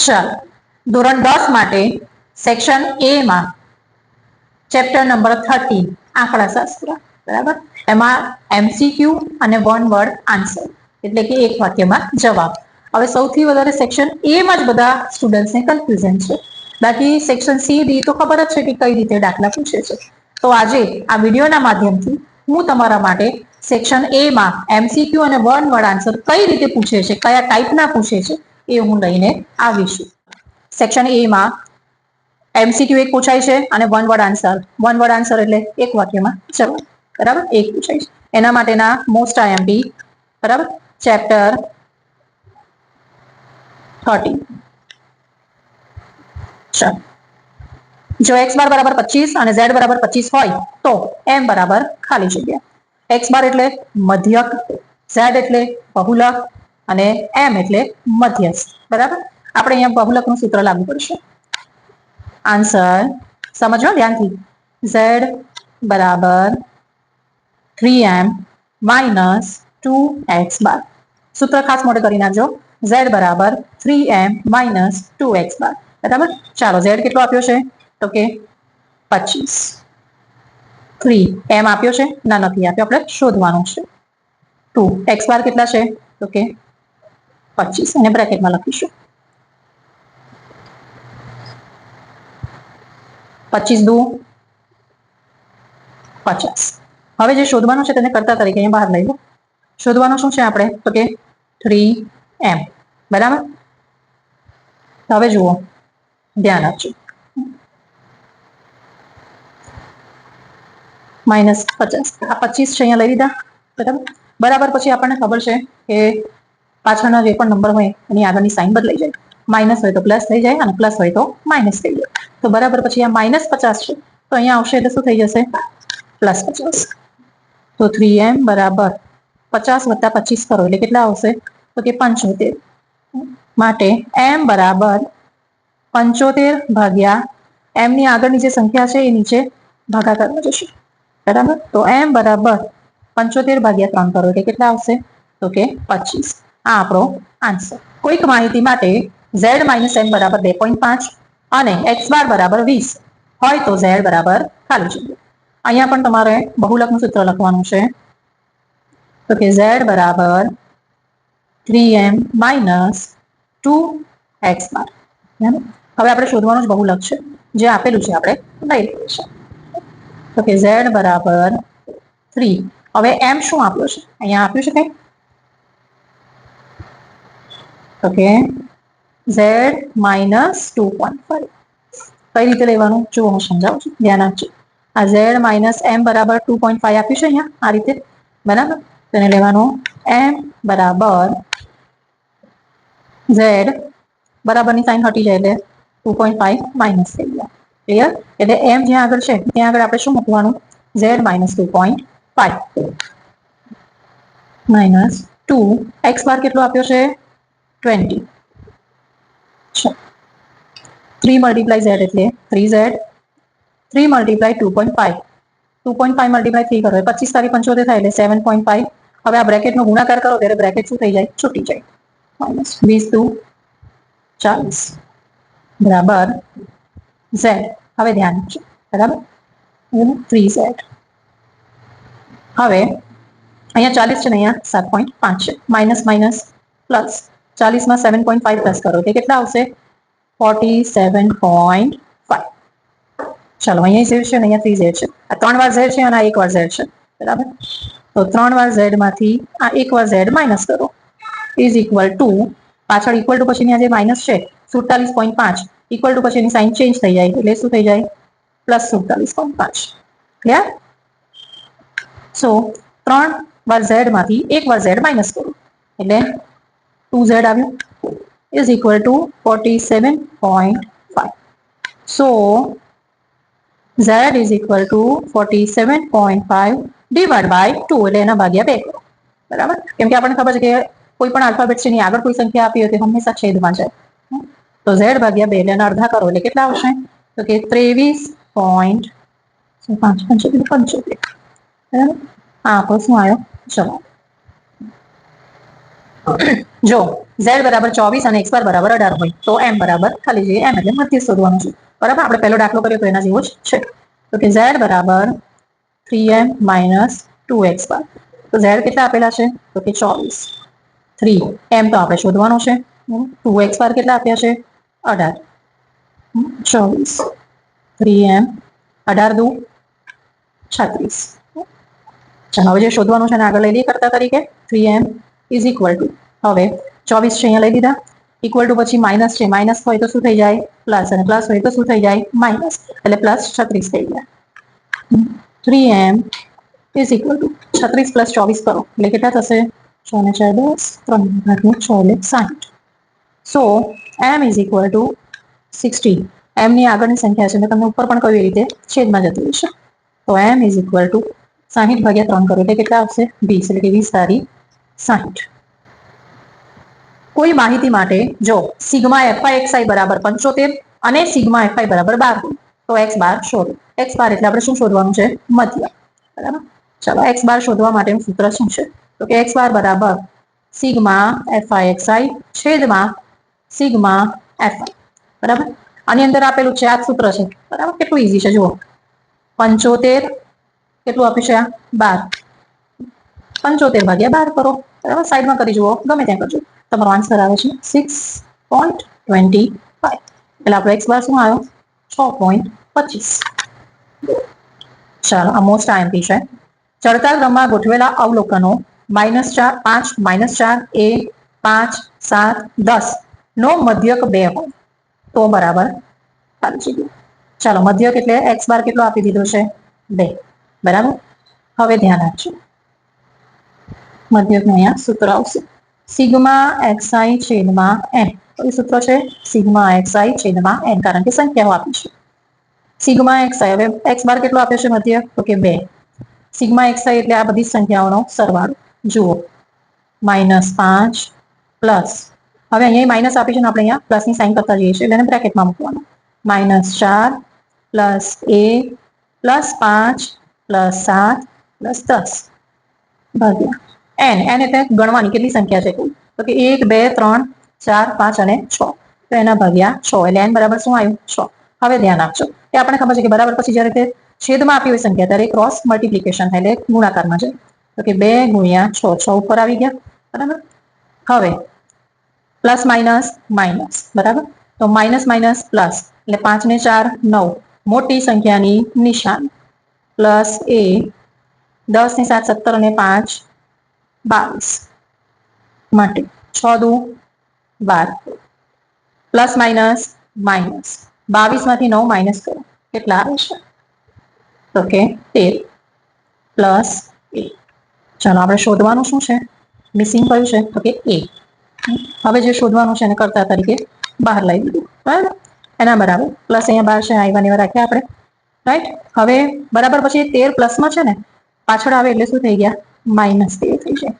ચાલો, ધોરણ 10 માટે સેક્શન એ માં ચેપ્ટર નંબર 13 આંકડાશાસ્ત્ર, બરાબર. એમાં એમસીક્યુ અને વન વર્ડ આન્સર, એટલે કે એક વાક્યમાં જવાબ. હવે સૌથી વધારે સેક્શન એ માં જ બધા સ્ટુડન્ટ્સને કન્ફ્યુઝન છે. બાકી સેક્શન સી ડી તો ખબર જ છે કે કઈ રીતે દાખલા પૂછે છે. તો આજે આ વિડીયોના માધ્યમથી હું તમારા માટે સેક્શન એ માં એમસીક્યુ અને વન વર્ડ આન્સર કઈ રીતે પૂછે છે, કયા ટાઈપના પૂછે છે, એ હું લઈને આવીશું. સેક્શન એ માં એમસીક્યુ એક પૂછાય છે અને વન વર્ડ આન્સર એટલે એક વાક્યમાં જવાબ, બરાબર. એક પૂછાય છે. એના માટેના મોસ્ટ આઈએમપી, બરાબર. ચેપ્ટર 13. ચાલો, જો x બાર બરાબર 25 અને z બરાબર 25 હોય તો m બરાબર ખાલી જગ્યા. x બાર એટલે મધ્યક, z એટલે બહુલક અને m એટલે મધ્યસ્થ, બરાબર. આપણે અહીંયા બહુલકનું સૂત્ર લાગુ કરીશું. આન્સર સમજો ધ્યાનથી. z બરાબર 3m માઇનસ 2x બાર. સૂત્ર ખાસ મોઢે કરી નાખજો. z બરાબર 3m માઇનસ 2x બાર, બરાબર. ચાલો, z કેટલો આપ્યો છે તો કે 25. 3m આપ્યો છે, ના નથી આપ્યો, આપણે શોધવાનું છે. 2x બાર કેટલા છે તો કે 25, અને બ્રેકેટમાં લખીશું. 25 દુ 50. હવે જે શોધવાનું છે તેને કરતા તરીકે અહીંયા બહાર લઈ લો. શોધવાનું શું છે આપણે તો કે 3m, બરાબર. હવે જુઓ, ધ્યાન આપજો. -50, આ 25 છે અહીંયા લઈ લીધા, બરાબર. બરાબર, પછી આપણને ખબર છે કે પાછળના જે પણ નંબર હોય એની આગળની સાઈન બદલાઈ જાય. માઇનસ હોય તો પ્લસ થઈ જાય અને પ્લસ હોય તો માઇનસ થઈ જાય. તો બરાબર, પછી આ -50 છે તો અહીંયા આવશે એટલે શું થઈ જશે? +50. તો 3m બરાબર 50 + 25 કરો એટલે કેટલા આવશે તો કે 75. માટે m બરાબર 75 ભાગ્યા m ની આગળની જે સંખ્યા છે એ નીચે ભાગાકારમાં જશે, બરાબર. તો m બરાબર 75 ભાગ્યા 3 કરો એટલે કેટલા આવશે તો કે 25. આ આપણો આન્સર. કોઈક માહિતી માટે z - m બરાબર 2.5 અને x બાર બરાબર 20 હોય તો z બરાબર ખાલી જગ્યા. અહીંયા પણ તમારે બહુલકનું સૂત્ર લખવાનું છે. તો કે z બરાબર 3m માઇનસ 2x બાર. હવે આપણે શોધવાનું જ બહુલક છે, જે આપેલું છે આપણે લઈ લઈએ છીએ. તો કે z બરાબર 3. હવે m શું આપ્યું છે અહીંયા આપ્યું છે કંઈ તો કે z - 2.5. કઈ રીતે લેવાનું જો હું સમજાવું છું, ધ્યાન આપજો. આ z - m બરાબર 2.5 આપ્યું છે અહીંયા આ રીતે, બરાબર. તેને લેવાનું m બરાબર z બરાબરની સાઈન હટી જાય એટલે 2.5 માઇનસ થઈ ગયા. ક્લિયર? એટલે m જ્યાં આગળ છે ત્યાં આગળ આપણે શું મૂકવાનું? z - 2.5 minus 2. x બાર કેટલો આપ્યો છે 20. 3 × z એટલે 3z. 3 × 2.5. 2.5 × 3 કરો 25 તારી 75 થાય એટલે 7.5. હવે આ બ્રેકેટનો ગુણાકાર કરો ત્યારે બ્રેકેટ શું થઈ જાય? છૂટી જાય. -20 દુ 40 બરાબર z. હવે ધ્યાન આપજો, બરાબર. 3z. હવે અહીંયા 40 છે ને અહીંયા 7.5 છે. માઇનસ માઇનસ પ્લસ 40 માં 7.5 પ્લસ કરો એટલે કેટલા આવશે? 47.5. ચાલો, અહીંયા z છે અને અહીંયા 3z છે. આ 3 વાર z છે અને આ 1 વાર z છે, બરાબર. તો 3 વાર z માંથી આ 1 વાર z માઇનસ કરો ઇઝ ઇક્વલ ટુ, પાછળ ઇક્વલ ટુ પછીની આ જે માઇનસ છે 47.5 ઇક્વલ ટુ પછી એની સાઇન ચેન્જ થઈ જાય એટલે શું થઈ જાય? +47.5. ક્લિયર? સો 3 વાર z માંથી 1 વાર z માઇનસ કરો એટલે 2z આવ્યું is equal to 47.5. So z is equal to 47.5 divide by 2 એટલે એના ભાગ્યા 2 કરો, બરાબર. કેમ કે આપણને ખબર છે કે કોઈ પણ આલ્ફાબેટ છે એની આગળ કોઈ સંખ્યા આપી હોય તો હંમેશા છેદમાં જાય. તો z ભાગ્યા 2 એટલે એના અડધા કરો એટલે કેટલા આવશે તો કે 23.75. બરાબર. આ આપણો શું આવ્યો જવાબ. જો z બરાબર 24 અને x બાર બરાબર 18 હોય તો m બરાબર ખાલી જગ્યા m એટલે મધ્ય શોધવાનું છે બરાબર આપણે પહેલો દાખલો કર્યો તો એના જેવો જ છે તો કે z બરાબર 3m માઇનસ 2x બાર તો z કેટલા આપેલા છે તો કે 24 3m તો આપણે શોધવાનું છે 2x બાર કેટલા આપ્યા છે 18 24 3m 18 દુ 36 ચાલો હવે જે શોધવાનું છે ને આગળ લઈ લઈએ કરતા તરીકે 3m ઇઝ ઇક્વલ ટુ હવે 24 છે અહીંયા લઈ દીધા ઇક્વલ ટુ પછી માઇનસ છે માઇનસ હોય તો શું થઈ જાય પ્લસ અને પ્લસ હોય તો શું થઈ જાય માઇનસ એટલે પ્લસ 36 થઈ ગયા 3m is equal two 36 plus 24 કરો એટલે કેટલા થશે 6 ને 4 10 3 ભાગ્યા 6 એટલે 60 સો m is equal two 60 m ની આગળની સંખ્યા છે મેં તમને ઉપર પણ કહ્યું એ રીતે છેદમાં જતી રહેશે તો m ઇઝ ઇક્વલ ટુ 60 ભાગ્યા 3 કરો એટલે કેટલા આવશે 20 એટલે કે 20 તારી 60 કોઈ માહિતી માટે જો સિગ્મા fixi બરાબર 75 અને સિગ્મા fi બરાબર 12 તો x બાર શોધો x બાર એટલે આપણે શું શોધવાનું છે મધ્ય બરાબર ચાલો x બાર શોધવા માટેનું સૂત્ર શું છે તો કે x બાર બરાબર સિગ્મા fixi છેદમાં સિગ્મા fi બરાબર આની અંદર આપેલું છે આ સૂત્ર છે બરાબર કેટલું ઈઝી છે જુઓ 75 કેટલું આપ્યું છે આ 12 75 ભાગ્યા 12 કરો બરાબર સાઈડમાં કરી જુઓ ગમે ત્યાં કરજો તમારો આન્સર આવે છે 6.25 એટલે આપણો x બાર શું આવ્યો 6.25 ચાલો આ મોસ્ટ આઈએમપી છે ચડતા ક્રમમાં ગોઠવેલા અવલોકનો -4 5 -4 a 5 7 10 નો મધ્યક 2 હોય તો બરાબર ખાલી જગ્યા ચાલો મધ્યક એટલે x બાર કેટલો આપી દીધો છે 2 બરાબર હવે ધ્યાન આપજો મધ્યકનું અહીંયા સૂત્ર આવશે સિગ્મા xi છેદમાં n તો એ સૂત્ર છે સિગ્મા xi છેદમાં n કારણ કે સંખ્યાઓ આપી છે સિગ્મા xi હવે x બાર કેટલો આપ્યો છે મધ્યક તો કે 2 સિગ્મા xi એટલે આ બધી સંખ્યાઓનો સરવાળો જુઓ -5 પ્લસ હવે અહીંયા માઇનસ આપી છે ને આપણે અહીંયા પ્લસની સાઇન કરતા જઈએ છીએ એટલે એને બ્રેકેટમાં મૂકવાનું -4 plus a plus 5 plus 7 plus 10 ભાગ્યા n એટલે ગણવાની કેટલી સંખ્યા છે કુલ તો કે 1 2 3 4 5 અને 6 તો એના ભાગ્યા 6 એટલે n બરાબર શું આવ્યું 6 હવે ધ્યાન આપજો કે આપણને ખબર છે કે બરાબર પછી જ્યારે તે છેદમાં આપી હોય સંખ્યા ત્યારે ક્રોસ મલ્ટિપ્લિકેશન થાય એટલે ગુણાકારમાં જાય તો કે 2 ગુણ્યા 6 ઉપર આવી ગયા બરાબર હવે પ્લસ માઇનસ માઇનસ બરાબર તો માઇનસ માઇનસ પ્લસ એટલે 5 ને 4 9 મોટી સંખ્યાની નિશાન પ્લસ a 10 ને 7 17 અને 5 22 માટે 6 દુ 12 પ્લસ માઇનસ માઇનસ 22 માંથી 9 માઇનસ કરો કેટલા આવે છે તો કે 13 પ્લસ a ચાલો આપણે શોધવાનું શું છે મિસિંગ કયું છે તો કે a હવે જે શોધવાનું છે એને કરતા તરીકે બહાર લઈ દીધું બરાબર એના બરાબર પ્લસ અહીંયા 12 છે આઈવા ને રાખ્યા આપણે રાઈટ હવે બરાબર પછી 13 પ્લસમાં છે ને પાછળ આવે એટલે શું થઈ ગયા -13 થઈ જાય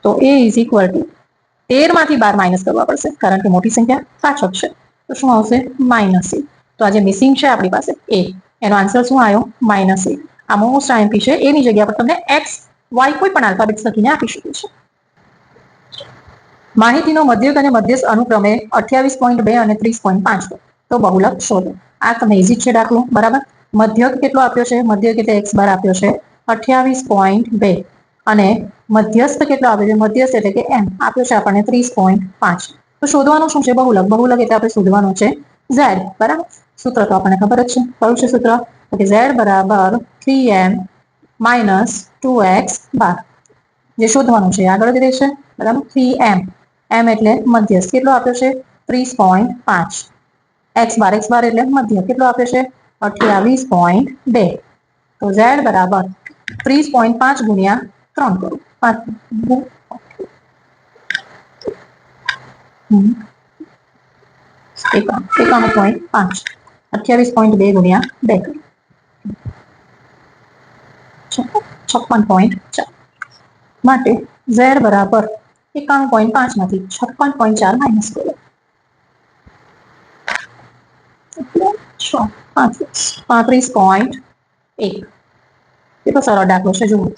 તો a ઇઝ ઇક્વલ ટુ 13 માંથી 12 માઇનસ કરવા પડશે કારણ કે મોટી સંખ્યા પાછળ છે તો શું આવશે -a તો આ જે મિસિંગ છે આપણી પાસે a એનો આન્સર શું આવ્યો -a આ મોસ્ટ આઈએમપી છે એની જગ્યા પર તમને x y કોઈ પણ આલ્ફાબેટ લખીને આપી શકે છે માહિતીનો મધ્યક અને મધ્યસ્થ અનુક્રમે 28.2 અને 30.5 તો બહુલક શોધો આ તમે ઈઝી છે દાખલો બરાબર મધ્યક કેટલો આપ્યો છે મધ્યક એટલે x બાર આપ્યો છે 28.2 અને મધ્યસ્થ કેટલો આપ્યો છે મધ્યસ્થ એટલે કે m આપ્યો છે આપણને 30.5 તો શોધવાનું શું છે બહુલક બહુલક એટલે આપણે શોધવાનું છે z બરાબર સૂત્ર તો આપણને ખબર જ છે કયું છે સૂત્ર તો કે z બરાબર 3m માઇનસ 2x બાર જે શોધવાનું છે આગળ જ રહેશે બરાબર 3m m એટલે મધ્યસ્થ કેટલો આપ્યો છે 30.5 x બાર એટલે મધ્ય કેટલો આપ્યો છે 28.2 તો z બરાબર 30.5 ગુણ્યા 3 કરો 51.5 28.2 ગુણ્યા 2 કરો 56.4 માટે z બરાબર 51.5 માંથી 56.4 માઇનસ કરો 35.1 કેટલો સરળ દાખલો છે જુઓ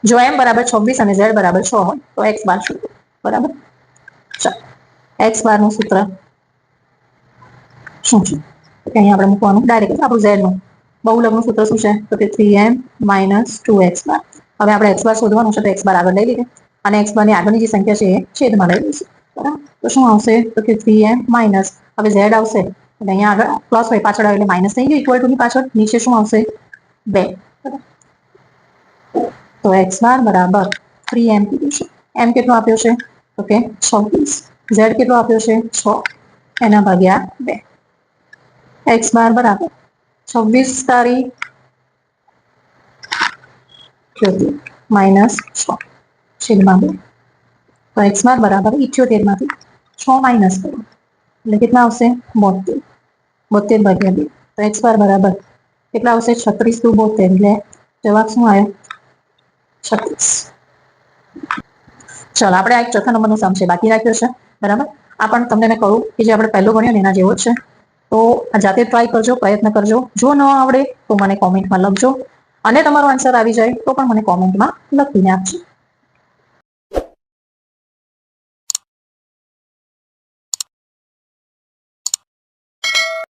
જો m બરાબર 26 અને z બરાબર 6 હોય તો x બાર શોધો. બરાબર, ચાલો x બાર નું સૂત્ર શું છે? અહીંયા આપણે મૂકવાનું ડાયરેક્ટ આપણું z નું બહુલકનું સૂત્ર શું છે? તો કે 3m - 2x બાર. હવે આપણે x બાર શોધવાનું છે તો x બાર આગળ લઈ લઈએ અને x બાર ની આગળની જે સંખ્યા છે એ છેદમાં લઈ લઈશું. બરાબર, તો શું આવશે? તો કે 3m માઇનસ, હવે z આવશે એટલે અહીંયા આગળ પ્લસ હોય પાછળ આવે એટલે માઇનસ થઈ ગયું ઇક્વલ ટુ ની પાછળ. નીચે શું આવશે? 2. તો x બાર બરાબર 3m કીધું છે. m કેટલો આપ્યો છે? તો કે 26. z કેટલો આપ્યો છે? 6 એના ભાગ્યા 2. x બાર બરાબર 26 તારી માઇનસ 6 છેદમાં 2. તો x બાર બરાબર 78 માંથી 6 માઇનસ કરો એટલે કેટલા આવશે? 72. 72 ભાગ્યા 2. તો x બાર બરાબર કેટલા આવશે? 36 દુ 72 એટલે જવાબ શું આવ્યો? 36. ચાલો આપણે આ એક ચોથા નંબરનો સમ છે બાકી રાખ્યો છે. બરાબર, આ પણ તમને મેં કહું કે જે આપણે પહેલો ભણ્યો ને એના જેવો જ છે. તો આ જાતે ટ્રાય કરજો, પ્રયત્ન કરજો. જો ન આવડે તો મને કોમેન્ટમાં લખજો અને તમારો આન્સર આવી જાય તો પણ મને કોમેન્ટમાં લખીને આપજો.